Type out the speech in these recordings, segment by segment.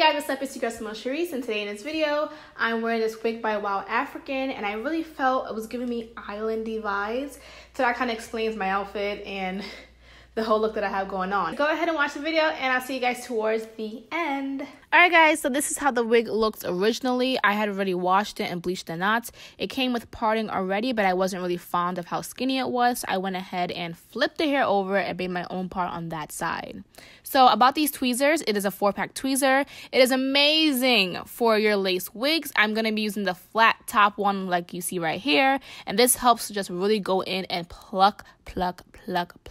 guys, what's up? It's your girl Sharice, and today in this video, I'm wearing this wig by WowAfrican, and I really felt it was giving me islandy vibes. So that kind of explains my outfit and the whole look that I have going on. Go ahead and watch the video, and I'll see you guys towards the end. Alright guys, so this is how the wig looks originally. I had already washed it and bleached the knots. It came with parting already, but I wasn't really fond of how skinny it was. So I went ahead and flipped the hair over and made my own part on that side. So about these tweezers, it is a 4-pack tweezer. It is amazing for your lace wigs. I'm going to be using the flat top one like you see right here. And this helps to just really go in and pluck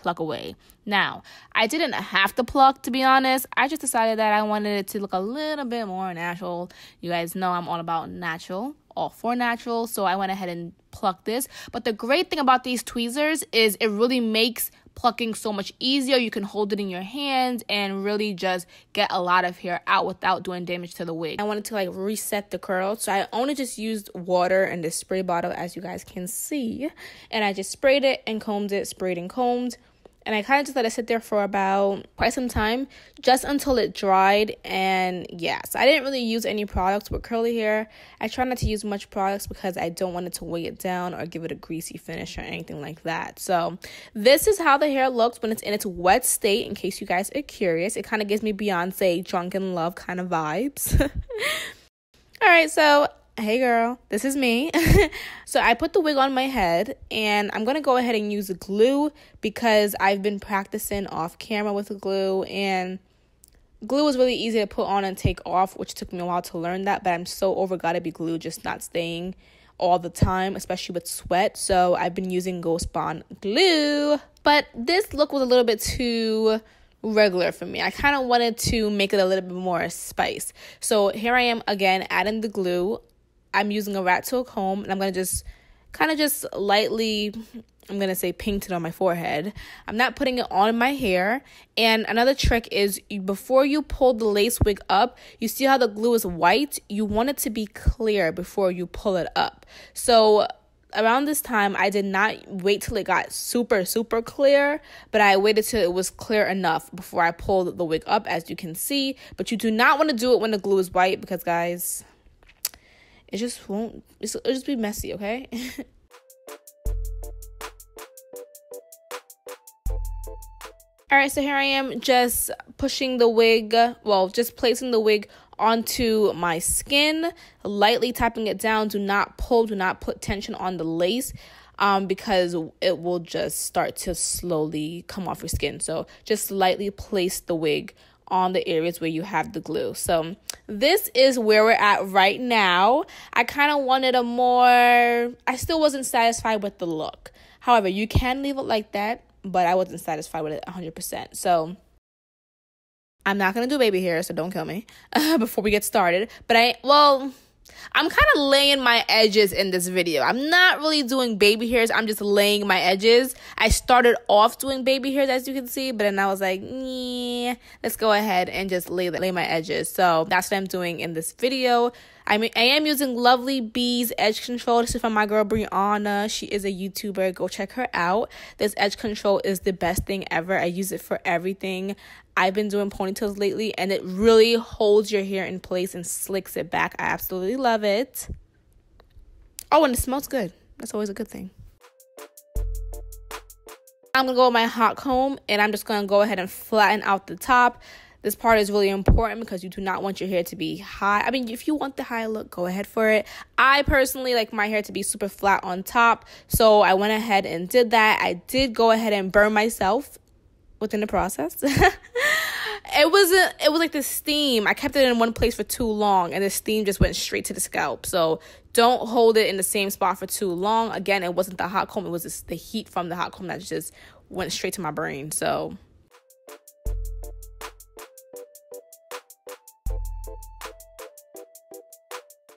away. Now, I didn't have to pluck, to be honest. I just decided that I wanted it to look a little bit more natural. You guys know I'm all about natural, all for natural, so I went ahead and plucked this. But the great thing about these tweezers is it really makes plucking so much easier. You can hold it in your hands and really just get a lot of hair out without doing damage to the wig. I wanted to reset the curl, so I only just used water in this spray bottle, as you guys can see, and I just sprayed it and combed it, sprayed and combed. And I kind of just let it sit there for about quite some time, just until it dried. And yeah, so I didn't really use any products with curly hair. I try not to use much products because I don't want it to weigh it down or give it a greasy finish or anything like that. So this is how the hair looks when it's in its wet state, in case you guys are curious. It kind of gives me Beyonce Drunk in Love kind of vibes. All right, so hey girl, this is me. So I put the wig on my head, and I'm going to go ahead and use glue because I've been practicing off camera with glue, and glue is really easy to put on and take off, which took me a while to learn that, but I'm so over gotta be glue just not staying all the time, especially with sweat. So I've been using Ghost Bond glue, but this look was a little bit too regular for me. I kind of wanted to make it a little bit more spice. So here I am again adding the glue. I'm using a rat tail comb, and I'm going to just kind of just lightly, I'm going to say, paint it on my forehead. I'm not putting it on my hair. And another trick is before you pull the lace wig up, you see how the glue is white? You want it to be clear before you pull it up. So around this time, I did not wait till it got super clear, but I waited till it was clear enough before I pulled the wig up, as you can see. But you do not want to do it when the glue is white because, guys, it just won't, it'll just be messy, okay? Alright, so here I am just pushing the wig, just placing the wig onto my skin, lightly tapping it down. Do not pull, do not put tension on the lace, because it will just start to slowly come off your skin. So just lightly place the wig on the areas where you have the glue. So this is where we're at right now. I kind of wanted I still wasn't satisfied with the look. However, you can leave it like that, but I wasn't satisfied with it 100%. So I'm not going to do baby hair, so don't kill me before we get started. But I'm kind of laying my edges in this video. I'm not really doing baby hairs. I'm just laying my edges. I started off doing baby hairs, as you can see, but then I was like, yeah, let's go ahead and just lay my edges. So that's what I'm doing in this video. I am using Lovely Bee's edge control. This is from my girl Brianna. She is a YouTuber. Go check her out. This edge control is the best thing ever. I use it for everything. I've been doing ponytails lately, and it really holds your hair in place and slicks it back. I absolutely love it. Oh, and it smells good. That's always a good thing. I'm going to go with my hot comb, and I'm just going to go ahead and flatten out the top. This part is really important because you do not want your hair to be high. I mean, if you want the high look, go ahead for it. I personally like my hair to be super flat on top, so I went ahead and did that. I did go ahead and burn myself within the process. It was like the steam. I kept it in one place for too long, and the steam just went straight to the scalp. So don't hold it in the same spot for too long. Again, it wasn't the hot comb. It was just the heat from the hot comb that just went straight to my brain. So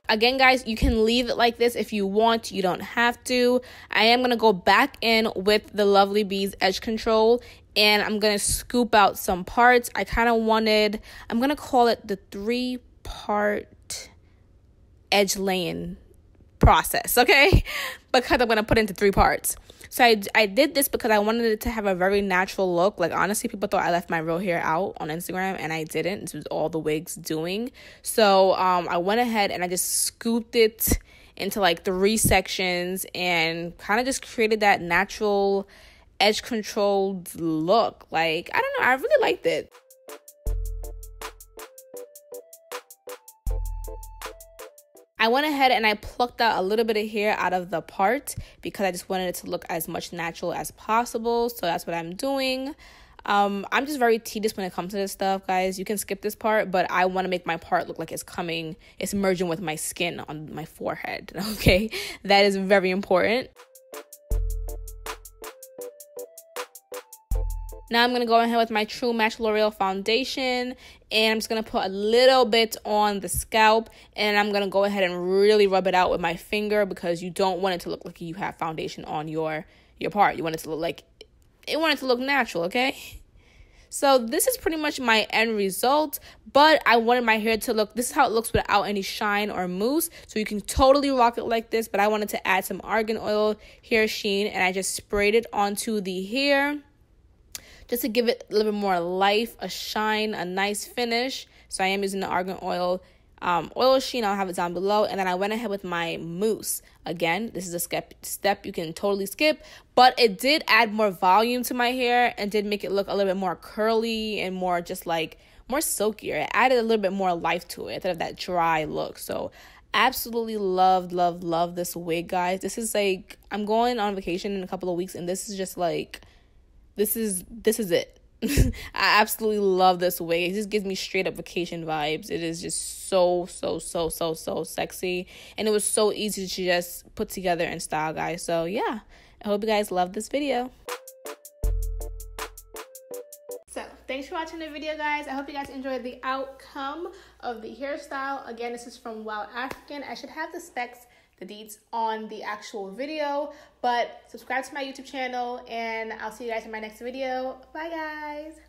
again, guys, you can leave it like this if you want. You don't have to. I am going to go back in with the Lovely Bees edge control, and I'm going to scoop out some parts. I kind of wanted, I'm going to call it the 3-part edge laying process, okay? Because I'm going to put it into 3 parts. So I did this because I wanted it to have a very natural look. Like, honestly, people thought I left my real hair out on Instagram, and I didn't. This was all the wigs doing. So I went ahead and I just scooped it into like 3 sections and kind of just created that natural edge controlled look. Like, I don't know, I really liked it. I went ahead and I plucked out a little bit of hair out of the part because I just wanted it to look as much natural as possible. So that's what I'm doing. I'm just very tedious when it comes to this stuff, guys. You can skip this part, but I want to make my part look like it's merging with my skin on my forehead, okay? That is very important. Now I'm going to go ahead with my True Match L'Oreal foundation, and I'm just going to put a little bit on the scalp, and I'm going to go ahead and really rub it out with my finger because you don't want it to look like you have foundation on your part. You want it to look natural, okay? So this is pretty much my end result, but I wanted my hair to look, this is how it looks without any shine or mousse. So you can totally rock it like this, but I wanted to add some argan oil hair sheen, and I just sprayed it onto the hair, just to give it a little bit more life, a shine, a nice finish. So I am using the argan oil sheen. I'll have it down below. And then I went ahead with my mousse. Again, this is a step you can totally skip, but it did add more volume to my hair and did make it look a little bit more curly and more just like more silkier. It added a little bit more life to it instead of that dry look. So absolutely love this wig, guys. This is like, I'm going on vacation in a couple of weeks, and this is just like, this is it. I absolutely love this wig. It just gives me straight up vacation vibes. It is just so sexy, and it was so easy to just put together and style, guys. So yeah, I hope you guys love this video. So thanks for watching the video, guys. I hope you guys enjoyed the outcome of the hairstyle. Again, this is from WowAfrican. I should have the specs, the deets on the actual video, but subscribe to my YouTube channel, and I'll see you guys in my next video. Bye, guys.